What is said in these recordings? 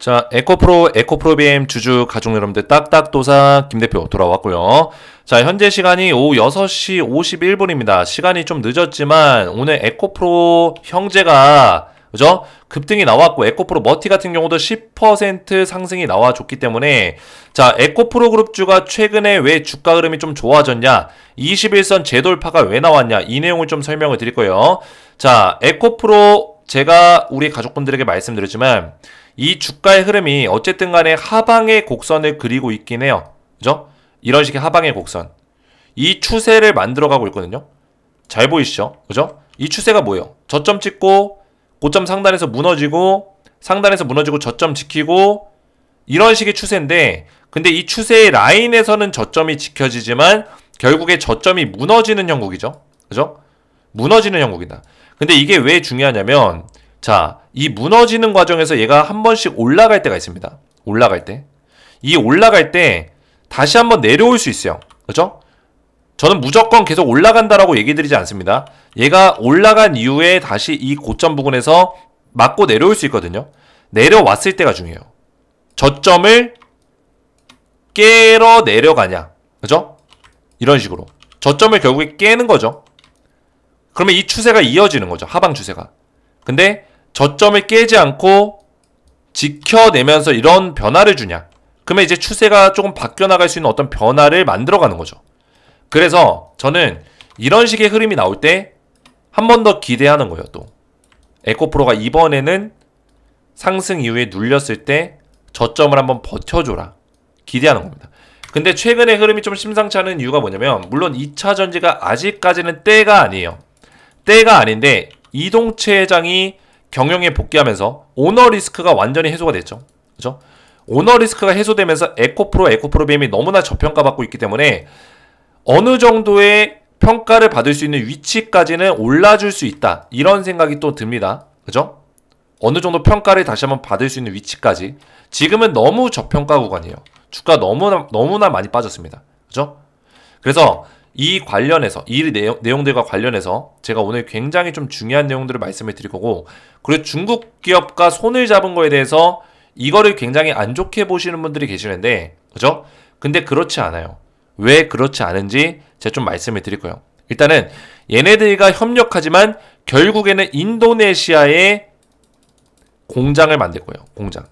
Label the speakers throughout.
Speaker 1: 자, 에코프로 BM 주주 가족 여러분들 딱딱도사 김대표 돌아왔고요. 자, 현재 시간이 오후 6시 51분입니다. 시간이 좀 늦었지만 오늘 에코프로 형제가 그죠? 급등이 나왔고 에코프로 머티 같은 경우도 10% 상승이 나와줬기 때문에 자, 에코프로 그룹주가 최근에 왜 주가 흐름이 좀 좋아졌냐, 21선 재돌파가 왜 나왔냐, 이 내용을 좀 설명을 드릴 거예요. 자, 에코프로 제가 우리 가족분들에게 말씀드렸지만 이 주가의 흐름이 어쨌든 간에 하방의 곡선을 그리고 있긴 해요. 그죠? 이런 식의 하방의 곡선. 이 추세를 만들어가고 있거든요. 잘 보이시죠? 그죠? 이 추세가 뭐예요? 저점 찍고 고점 상단에서 무너지고 상단에서 무너지고 저점 지키고 이런 식의 추세인데, 근데 이 추세의 라인에서는 저점이 지켜지지만 결국에 저점이 무너지는 형국이죠. 그죠? 무너지는 형국이다. 근데 이게 왜 중요하냐면 자, 이 무너지는 과정에서 얘가 한 번씩 올라갈 때가 있습니다. 올라갈 때. 이 올라갈 때 다시 한번 내려올 수 있어요. 그죠? 저는 무조건 계속 올라간다라고 얘기 드리지 않습니다. 얘가 올라간 이후에 다시 이 고점 부근에서 맞고 내려올 수 있거든요. 내려왔을 때가 중요해요. 저점을 깨러 내려가냐. 그죠? 이런 식으로. 저점을 결국에 깨는 거죠. 그러면 이 추세가 이어지는 거죠. 하방 추세가. 근데 저점을 깨지 않고 지켜내면서 이런 변화를 주냐, 그러면 이제 추세가 조금 바뀌어 나갈 수 있는 어떤 변화를 만들어가는 거죠. 그래서 저는 이런 식의 흐름이 나올 때 한 번 더 기대하는 거예요. 또 에코프로가 이번에는 상승 이후에 눌렸을 때 저점을 한번 버텨줘라, 기대하는 겁니다. 근데 최근에 흐름이 좀 심상치 않은 이유가 뭐냐면, 물론 2차 전지가 아직까지는 때가 아니에요. 때가 아닌데 이동채 회장이 경영에 복귀하면서 오너 리스크가 완전히 해소가 됐죠. 그죠? 오너 리스크가 해소되면서 에코프로 BM이 너무나 저평가받고 있기 때문에 어느 정도의 평가를 받을 수 있는 위치까지는 올라줄 수 있다, 이런 생각이 또 듭니다. 그죠? 어느 정도 평가를 다시 한번 받을 수 있는 위치까지. 지금은 너무 저평가 구간이에요. 주가 너무나 많이 빠졌습니다. 그죠? 그래서 이 관련해서, 이 내용들과 관련해서 제가 오늘 굉장히 좀 중요한 내용들을 말씀을 드릴 거고, 그리고 중국 기업과 손을 잡은 거에 대해서 이거를 굉장히 안 좋게 보시는 분들이 계시는데, 그죠? 근데 그렇지 않아요. 왜 그렇지 않은지 제가 좀 말씀을 드릴 거예요. 일단은 얘네들과 협력하지만 결국에는 인도네시아에 공장을 만들 거예요. 공장.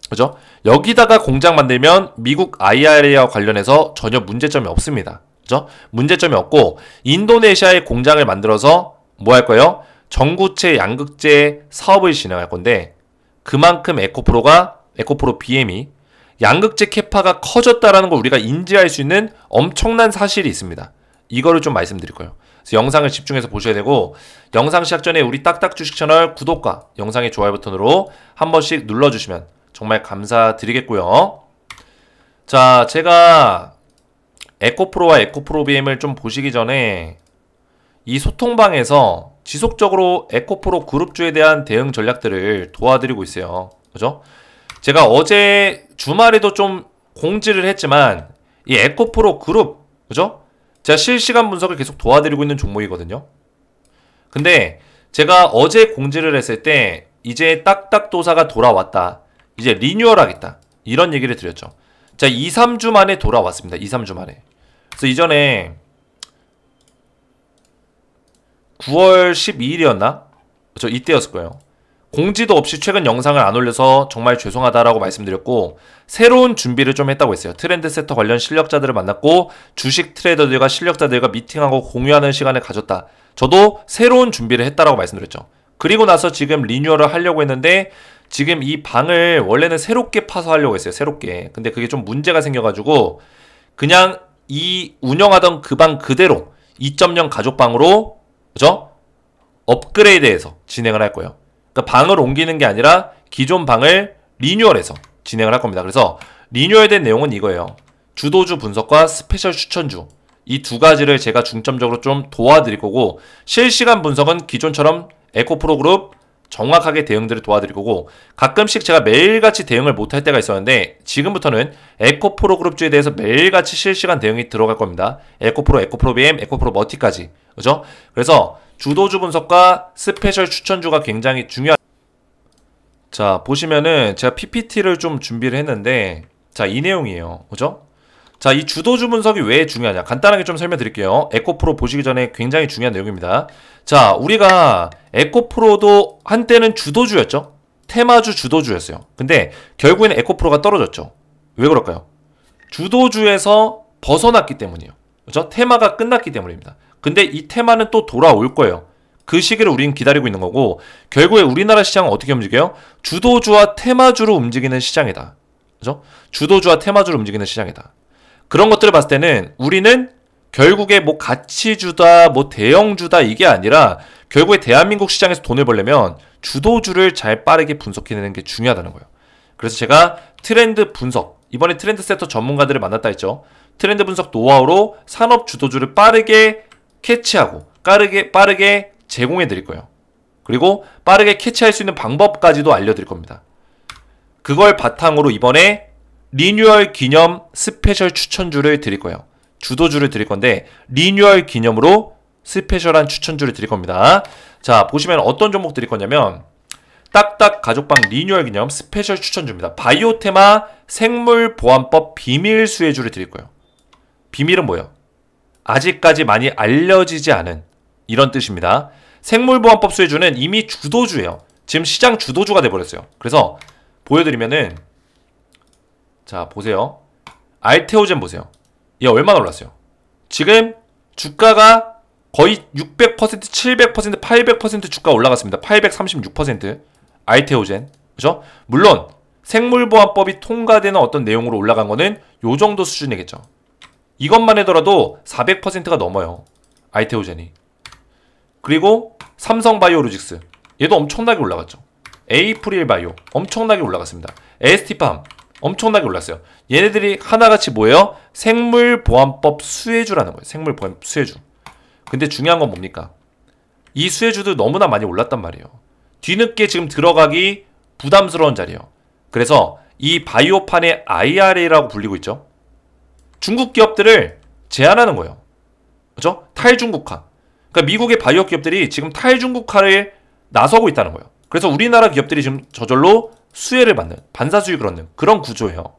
Speaker 1: 그죠? 여기다가 공장 만들면 미국 IRA와 관련해서 전혀 문제점이 없습니다. 그죠? 문제점이 없고, 인도네시아에 공장을 만들어서 뭐 할 거예요? 전구체 양극재 사업을 진행할 건데, 그만큼 에코프로 BM이 양극재 캐파가 커졌다라는 걸 우리가 인지할 수 있는 엄청난 사실이 있습니다. 이거를 좀 말씀드릴 거예요. 그래서 영상을 집중해서 보셔야 되고, 영상 시작 전에 우리 딱딱 주식 채널 구독과 영상의 좋아요 버튼으로 한 번씩 눌러주시면 정말 감사드리겠고요. 자, 제가 에코프로와 에코프로 BM을 좀 보시기 전에 이 소통방에서 지속적으로 에코프로 그룹주에 대한 대응 전략들을 도와드리고 있어요. 그죠? 제가 어제 주말에도 좀 공지를 했지만 이 에코프로 그룹, 그죠? 제가 실시간 분석을 계속 도와드리고 있는 종목이거든요. 근데 제가 어제 공지를 했을 때 이제 딱딱도사가 돌아왔다, 이제 리뉴얼 하겠다, 이런 얘기를 드렸죠. 자, 2-3주 만에 돌아왔습니다. 2-3주 만에. 그래서 이전에 9월 12일이었나? 저 이때였을 거예요. 공지도 없이 최근 영상을 안 올려서 정말 죄송하다라고 말씀드렸고, 새로운 준비를 좀 했다고 했어요. 트렌드 세터 관련 실력자들을 만났고 주식 트레이더들과 실력자들과 미팅하고 공유하는 시간을 가졌다. 저도 새로운 준비를 했다라고 말씀드렸죠. 그리고 나서 지금 리뉴얼을 하려고 했는데, 지금 이 방을 원래는 새롭게 파서 하려고 했어요. 새롭게. 근데 그게 좀 문제가 생겨가지고 그냥 이 운영하던 그 방 그대로 2.0 가족방으로, 그죠? 업그레이드해서 진행을 할 거예요. 그러니까 방을 옮기는 게 아니라 기존 방을 리뉴얼해서 진행을 할 겁니다. 그래서 리뉴얼된 내용은 이거예요. 주도주 분석과 스페셜 추천주, 이 두 가지를 제가 중점적으로 좀 도와드릴 거고, 실시간 분석은 기존처럼 에코프로 그룹 정확하게 대응들을 도와드릴 거고, 가끔씩 제가 매일같이 대응을 못할 때가 있었는데 지금부터는 에코프로 그룹주에 대해서 매일같이 실시간 대응이 들어갈 겁니다. 에코프로 BM, 에코프로 머티까지. 그죠? 그래서 주도주 분석과 스페셜 추천주가 굉장히 중요한 자, 보시면은 제가 PPT를 좀 준비를 했는데, 자, 이 내용이에요. 그죠? 자, 이 주도주 분석이 왜 중요하냐? 간단하게 좀 설명드릴게요. 에코프로 보시기 전에 굉장히 중요한 내용입니다. 자, 우리가 에코프로도 한때는 주도주였죠? 테마주 주도주였어요. 근데 결국에는 에코프로가 떨어졌죠. 왜 그럴까요? 주도주에서 벗어났기 때문이에요. 그죠? 테마가 끝났기 때문입니다. 근데 이 테마는 또 돌아올 거예요. 그 시기를 우리는 기다리고 있는 거고, 결국에 우리나라 시장은 어떻게 움직여요? 주도주와 테마주로 움직이는 시장이다. 그죠? 주도주와 테마주로 움직이는 시장이다. 그런 것들을 봤을 때는 우리는 결국에 뭐 가치주다, 뭐 대형주다 이게 아니라 결국에 대한민국 시장에서 돈을 벌려면 주도주를 잘 빠르게 분석해내는 게 중요하다는 거예요. 그래서 제가 트렌드 분석, 이번에 트렌드 세터 전문가들을 만났다 했죠. 트렌드 분석 노하우로 산업 주도주를 빠르게 캐치하고 빠르게 제공해 드릴 거예요. 그리고 빠르게 캐치할 수 있는 방법까지도 알려드릴 겁니다. 그걸 바탕으로 이번에 리뉴얼 기념 스페셜 추천주를 드릴 거예요. 주도주를 드릴 건데 리뉴얼 기념으로 스페셜한 추천주를 드릴 겁니다. 자, 보시면 어떤 종목 드릴 거냐면 딱딱 가족방 리뉴얼 기념 스페셜 추천주입니다. 바이오 테마 생물보안법 비밀 수혜주를 드릴 거예요. 비밀은 뭐예요? 아직까지 많이 알려지지 않은 이런 뜻입니다. 생물보안법 수혜주는 이미 주도주예요. 지금 시장 주도주가 돼버렸어요. 그래서 보여드리면은, 자, 보세요. 알테오젠 보세요. 얘 얼마나 올랐어요? 지금 주가가 거의 600%, 700%, 800% 주가 올라갔습니다. 836%. 알테오젠. 그죠? 물론 생물보안법이 통과되는 어떤 내용으로 올라간 거는 요 정도 수준이겠죠. 이것만 해더라도 400%가 넘어요. 알테오젠이. 그리고 삼성바이오로직스. 얘도 엄청나게 올라갔죠. 에이프릴바이오 엄청나게 올라갔습니다. 에스티팜 엄청나게 올랐어요. 얘네들이 하나같이 뭐예요? 생물보안법 수혜주라는 거예요. 생물보안법 수혜주. 근데 중요한 건 뭡니까? 이 수혜주도 너무나 많이 올랐단 말이에요. 뒤늦게 지금 들어가기 부담스러운 자리예요. 그래서 이 바이오판의 IRA라고 불리고 있죠. 중국 기업들을 제한하는 거예요. 그죠? 탈중국화. 그러니까 미국의 바이오 기업들이 지금 탈중국화를 나서고 있다는 거예요. 그래서 우리나라 기업들이 지금 저절로 수혜를 받는, 반사수익을 얻는 그런 구조예요.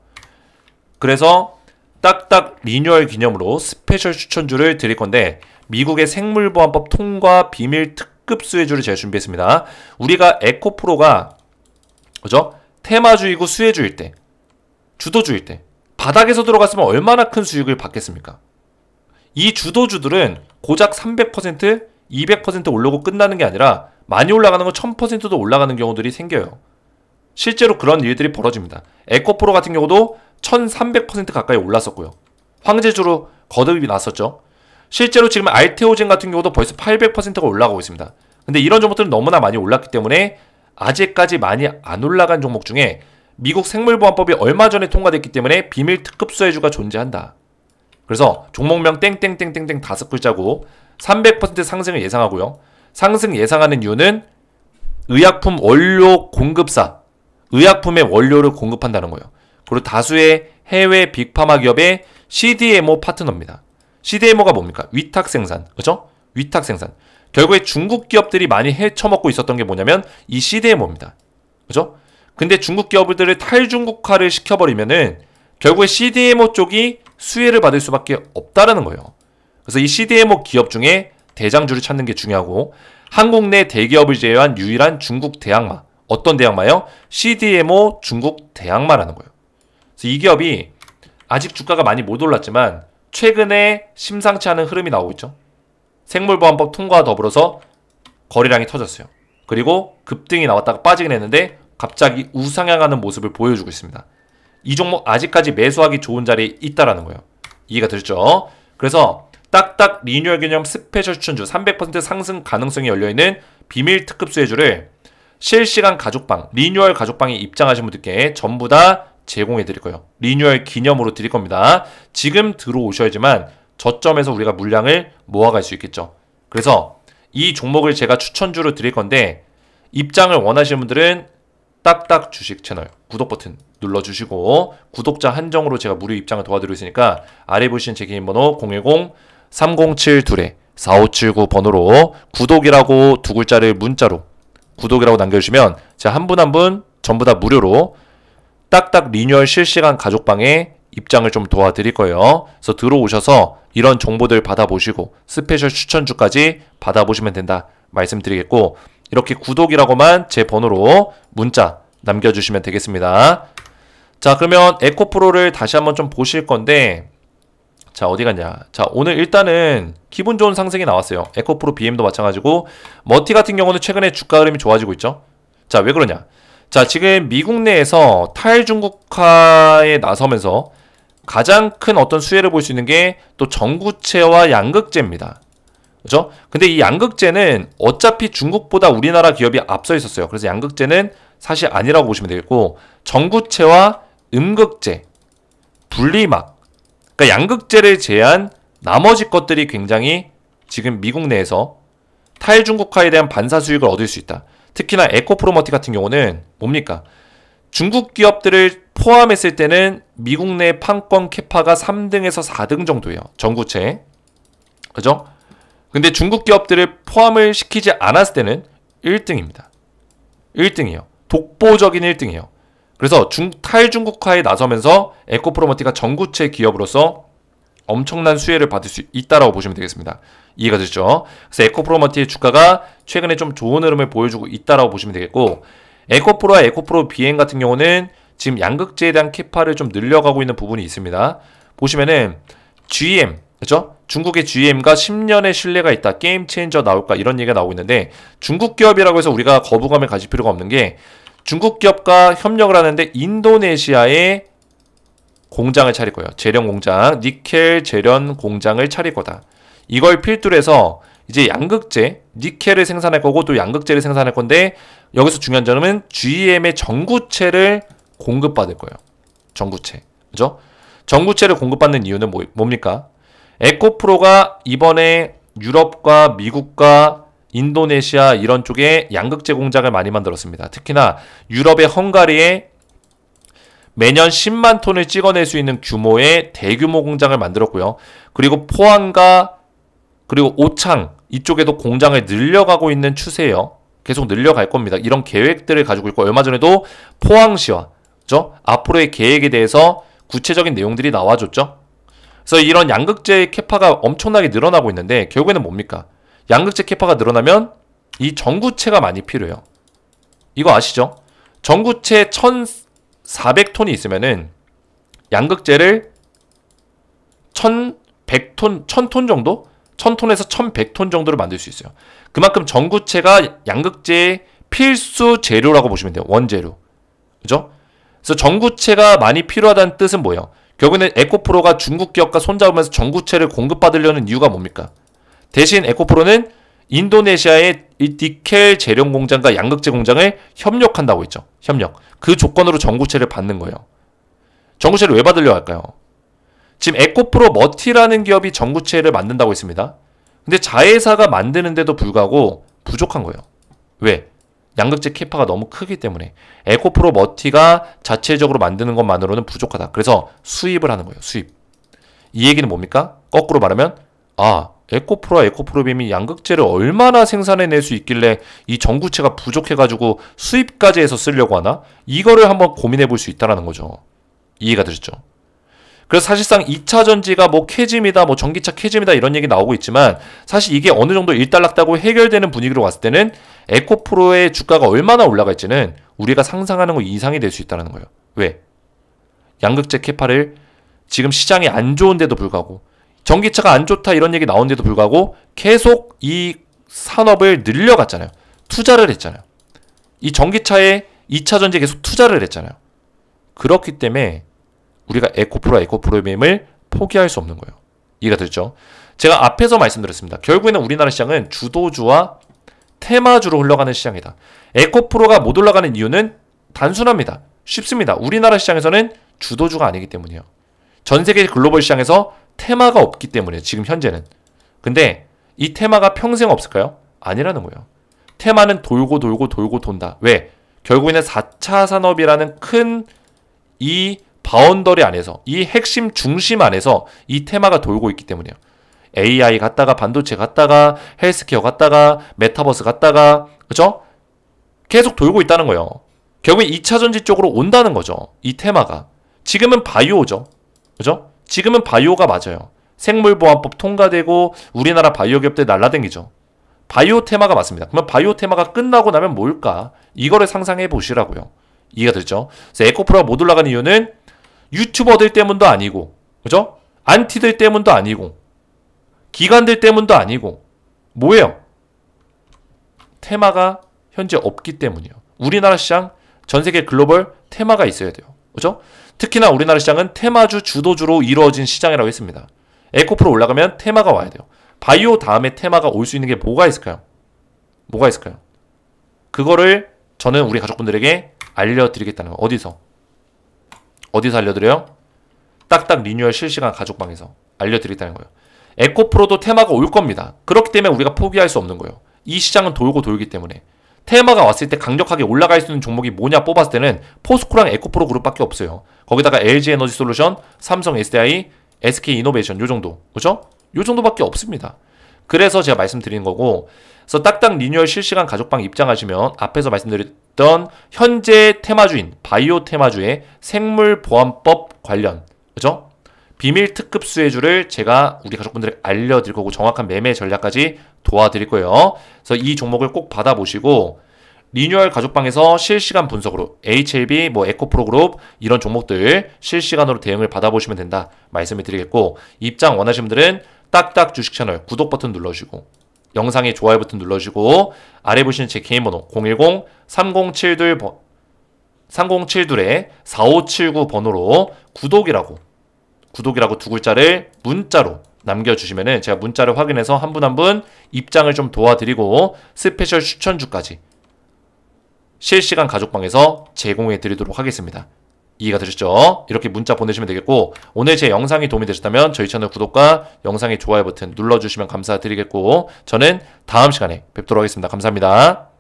Speaker 1: 그래서 딱딱 리뉴얼 기념으로 스페셜 추천주를 드릴 건데 미국의 생물보안법 통과 비밀 특급 수혜주를 제가 준비했습니다. 우리가 에코프로가 그죠? 테마주이고 수혜주일 때, 주도주일 때 바닥에서 들어갔으면 얼마나 큰 수익을 받겠습니까? 이 주도주들은 고작 300%, 200% 오르고 끝나는 게 아니라 많이 올라가는 건 1000%도 올라가는 경우들이 생겨요. 실제로 그런 일들이 벌어집니다. 에코프로 같은 경우도 1300% 가까이 올랐었고요. 황제주로 거듭이 났었죠. 실제로 지금 알테오젠 같은 경우도 벌써 800%가 올라가고 있습니다. 근데 이런 종목들은 너무나 많이 올랐기 때문에 아직까지 많이 안 올라간 종목 중에 미국 생물보안법이 얼마 전에 통과됐기 때문에 비밀 특급 수혜주가 존재한다. 그래서 종목명 땡땡땡땡땡 5글자고 300% 상승을 예상하고요. 상승 예상하는 이유는 의약품 원료 공급사, 의약품의 원료를 공급한다는 거예요. 그리고 다수의 해외 빅파마 기업의 CDMO 파트너입니다. CDMO가 뭡니까? 위탁 생산. 그죠? 위탁 생산. 결국에 중국 기업들이 많이 헤쳐먹고 있었던 게 뭐냐면 이 CDMO입니다. 그죠? 근데 중국 기업들을 탈중국화를 시켜버리면은 결국에 CDMO 쪽이 수혜를 받을 수밖에 없다라는 거예요. 그래서 이 CDMO 기업 중에 대장주를 찾는 게 중요하고 한국 내 대기업을 제외한 유일한 중국 대항마. 어떤 대항마요? CDMO 중국 대항마라는 거예요. 그래서 이 기업이 아직 주가가 많이 못 올랐지만 최근에 심상치 않은 흐름이 나오고 있죠. 생물보안법 통과와 더불어서 거래량이 터졌어요. 그리고 급등이 나왔다가 빠지긴 했는데 갑자기 우상향하는 모습을 보여주고 있습니다. 이 종목 아직까지 매수하기 좋은 자리에 있다라는 거예요. 이해가 되셨죠? 그래서 딱딱 리뉴얼 기념 스페셜 추천주 300% 상승 가능성이 열려있는 비밀 특급 수혜주를 실시간 가족방, 리뉴얼 가족방에 입장하신 분들께 전부 다 제공해 드릴 거예요. 리뉴얼 기념으로 드릴 겁니다. 지금 들어오셔야지만 저점에서 우리가 물량을 모아갈 수 있겠죠. 그래서 이 종목을 제가 추천주로 드릴 건데 입장을 원하시는 분들은 딱딱 주식 채널 구독 버튼 눌러주시고 구독자 한정으로 제가 무료 입장을 도와드리고 있으니까 아래 보시는 제 개인 번호 010-307-4579 번호로 구독이라고 두 글자를 문자로 구독이라고 남겨주시면 제가 한 분 한 분 전부 다 무료로 딱딱 리뉴얼 실시간 가족방에 입장을 좀 도와드릴 거예요. 그래서 들어오셔서 이런 정보들 받아보시고 스페셜 추천주까지 받아보시면 된다 말씀드리겠고, 이렇게 구독이라고만 제 번호로 문자 남겨주시면 되겠습니다. 자, 그러면 에코프로를 다시 한번 좀 보실 건데, 자, 어디 갔냐. 자, 오늘 일단은 기분 좋은 상승이 나왔어요. 에코프로 BM도 마찬가지고, 머티 같은 경우는 최근에 주가 흐름이 좋아지고 있죠. 자, 왜 그러냐. 자, 지금 미국 내에서 탈중국화에 나서면서 가장 큰 어떤 수혜를 볼 수 있는 게 또 전구체와 양극재입니다. 그죠? 근데 이 양극재는 어차피 중국보다 우리나라 기업이 앞서 있었어요. 그래서 양극재는 사실 아니라고 보시면 되겠고, 전구체와 음극재, 분리막, 그러니까 양극재를 제한 나머지 것들이 굉장히 지금 미국 내에서 탈중국화에 대한 반사 수익을 얻을 수 있다. 특히나 에코프로머티 같은 경우는 뭡니까? 중국 기업들을 포함했을 때는 미국 내 판권 캐파가 3등에서 4등 정도예요. 전구체. 그죠? 근데 중국 기업들을 포함을 시키지 않았을 때는 1등입니다. 1등이에요. 독보적인 1등이에요. 그래서 탈중국화에 나서면서 에코프로머티가 전구체 기업으로서 엄청난 수혜를 받을 수 있다라고 보시면 되겠습니다. 이해가 되시죠? 그래서 에코프로머티의 주가가 최근에 좀 좋은 흐름을 보여주고 있다라고 보시면 되겠고, 에코프로와 에코프로 BM 같은 경우는 지금 양극재에 대한 캐파를 좀 늘려가고 있는 부분이 있습니다. 보시면은 GM, 그렇죠? 중국의 GM과 10년의 신뢰가 있다, 게임 체인저 나올까, 이런 얘기가 나오고 있는데, 중국 기업이라고 해서 우리가 거부감을 가질 필요가 없는 게, 중국 기업과 협력을 하는데 인도네시아에 공장을 차릴 거예요. 재련 공장, 니켈 재련 공장을 차릴 거다. 이걸 필두로 해서 이제 양극재, 니켈을 생산할 거고 또 양극재를 생산할 건데, 여기서 중요한 점은 GM의 전구체를 공급받을 거예요. 전구체. 그죠? 전구체를 공급받는 이유는 뭡니까? 에코프로가 이번에 유럽과 미국과 인도네시아 이런 쪽에 양극재 공장을 많이 만들었습니다. 특히나 유럽의 헝가리에 매년 10만 톤을 찍어낼 수 있는 규모의 대규모 공장을 만들었고요. 그리고 포항과 그리고 오창 이쪽에도 공장을 늘려가고 있는 추세예요. 계속 늘려갈 겁니다. 이런 계획들을 가지고 있고, 얼마 전에도 포항시와 그죠? 앞으로의 계획에 대해서 구체적인 내용들이 나와줬죠. 그래서 이런 양극재 캐파가 엄청나게 늘어나고 있는데, 결국에는 뭡니까? 양극재 캐파가 늘어나면 이 전구체가 많이 필요해요. 이거 아시죠? 전구체 1,400톤이 있으면은 양극재를 1,100톤, 1,000톤 정도? 1,000톤에서 1,100톤 정도를 만들 수 있어요. 그만큼 전구체가 양극재의 필수 재료라고 보시면 돼요. 원재료. 그죠? 그래서 전구체가 많이 필요하다는 뜻은 뭐예요? 결국에는 에코프로가 중국 기업과 손잡으면서 전구체를 공급받으려는 이유가 뭡니까? 대신 에코프로는 인도네시아의 이 니켈 재련 공장과 양극재 공장을 협력한다고 했죠. 협력. 그 조건으로 전구체를 받는 거예요. 전구체를 왜 받으려고 할까요? 지금 에코프로 머티라는 기업이 전구체를 만든다고 했습니다. 근데 자회사가 만드는데도 불구하고 부족한 거예요. 왜? 양극재 캐파가 너무 크기 때문에. 에코프로 머티가 자체적으로 만드는 것만으로는 부족하다. 그래서 수입을 하는 거예요. 수입. 이 얘기는 뭡니까? 거꾸로 말하면, 에코프로와 에코프로빔이 양극재를 얼마나 생산해낼 수 있길래 이 전구체가 부족해가지고 수입까지 해서 쓰려고 하나? 이거를 한번 고민해 볼 수 있다는 거죠. 이해가 되셨죠? 그래서 사실상 2차 전지가 뭐 캐즘이다, 뭐 전기차 캐즘이다 이런 얘기 나오고 있지만, 사실 이게 어느 정도 일단락다고 해결되는 분위기로 갔을 때는 에코프로의 주가가 얼마나 올라갈지는 우리가 상상하는 것 이상이 될 수 있다는 거예요. 왜? 양극재 캐파를 지금 시장이 안 좋은데도 불구하고, 전기차가 안 좋다 이런 얘기 나오는데도 불구하고 계속 이 산업을 늘려갔잖아요. 투자를 했잖아요. 이 전기차에 2차 전지에 계속 투자를 했잖아요. 그렇기 때문에 우리가 에코프로와 에코프로빔을 포기할 수 없는 거예요. 이해가 됐죠? 제가 앞에서 말씀드렸습니다. 결국에는 우리나라 시장은 주도주와 테마주로 흘러가는 시장이다. 에코프로가 못 올라가는 이유는 단순합니다. 쉽습니다. 우리나라 시장에서는 주도주가 아니기 때문이에요. 전 세계 글로벌 시장에서 테마가 없기 때문에, 지금 현재는. 근데 이 테마가 평생 없을까요? 아니라는 거예요. 테마는 돌고 돌고 돌고 돈다. 왜? 결국에는 4차 산업이라는 큰 이 바운더리 안에서, 이 핵심 중심 안에서 이 테마가 돌고 있기 때문이에요. AI 갔다가 반도체 갔다가 헬스케어 갔다가 메타버스 갔다가, 그죠? 계속 돌고 있다는 거예요. 결국에 2차전지 쪽으로 온다는 거죠. 이 테마가. 지금은 바이오죠. 그죠? 지금은 바이오가 맞아요. 생물보안법 통과되고 우리나라 바이오 기업들 날라댕기죠. 바이오 테마가 맞습니다. 그러면 바이오 테마가 끝나고 나면 뭘까? 이거를 상상해 보시라고요. 이해가 됐죠? 그래서 에코프로가 못 올라가는 이유는 유튜버들 때문도 아니고, 그죠? 안티들 때문도 아니고, 기관들 때문도 아니고, 뭐예요? 테마가 현재 없기 때문이에요. 우리나라 시장, 전 세계 글로벌 테마가 있어야 돼요. 그죠? 특히나 우리나라 시장은 테마주 주도주로 이루어진 시장이라고 했습니다. 에코프로 올라가면 테마가 와야 돼요. 바이오 다음에 테마가 올 수 있는 게 뭐가 있을까요? 뭐가 있을까요? 그거를 저는 우리 가족분들에게 알려드리겠다는 거예요. 어디서 알려드려요? 딱딱 리뉴얼 실시간 가족방에서 알려드리겠다는 거예요. 에코프로도 테마가 올 겁니다. 그렇기 때문에 우리가 포기할 수 없는 거예요. 이 시장은 돌고 돌기 때문에. 테마가 왔을 때 강력하게 올라갈 수 있는 종목이 뭐냐 뽑았을 때는 포스코랑 에코프로 그룹밖에 없어요. 거기다가 LG에너지솔루션, 삼성 SDI, SK이노베이션 요 정도. 그죠? 요 정도밖에 없습니다. 그래서 제가 말씀드리는 거고, 그래서 딱딱 리뉴얼 실시간 가족방 입장하시면 앞에서 말씀드렸던 현재 테마주인 바이오 테마주의 생물보안법 관련, 그죠? 비밀 특급 수혜주를 제가 우리 가족분들에게 알려드릴 거고 정확한 매매 전략까지 도와드릴 거예요. 그래서 이 종목을 꼭 받아보시고 리뉴얼 가족방에서 실시간 분석으로 HLB, 에코프로 그룹 이런 종목들 실시간으로 대응을 받아보시면 된다 말씀을 드리겠고, 입장 원하시는 분들은 딱딱 주식 채널 구독 버튼 눌러주시고 영상에 좋아요 버튼 눌러주시고 아래 보시는 제 개인 번호 010-3072-4579 번호로 구독이라고 두 글자를 문자로 남겨주시면은 제가 문자를 확인해서 한 분 한 분 입장을 좀 도와드리고 스페셜 추천주까지 실시간 가족방에서 제공해 드리도록 하겠습니다. 이해가 되셨죠? 이렇게 문자 보내시면 되겠고, 오늘 제 영상이 도움이 되셨다면 저희 채널 구독과 영상의 좋아요 버튼 눌러주시면 감사드리겠고, 저는 다음 시간에 뵙도록 하겠습니다. 감사합니다.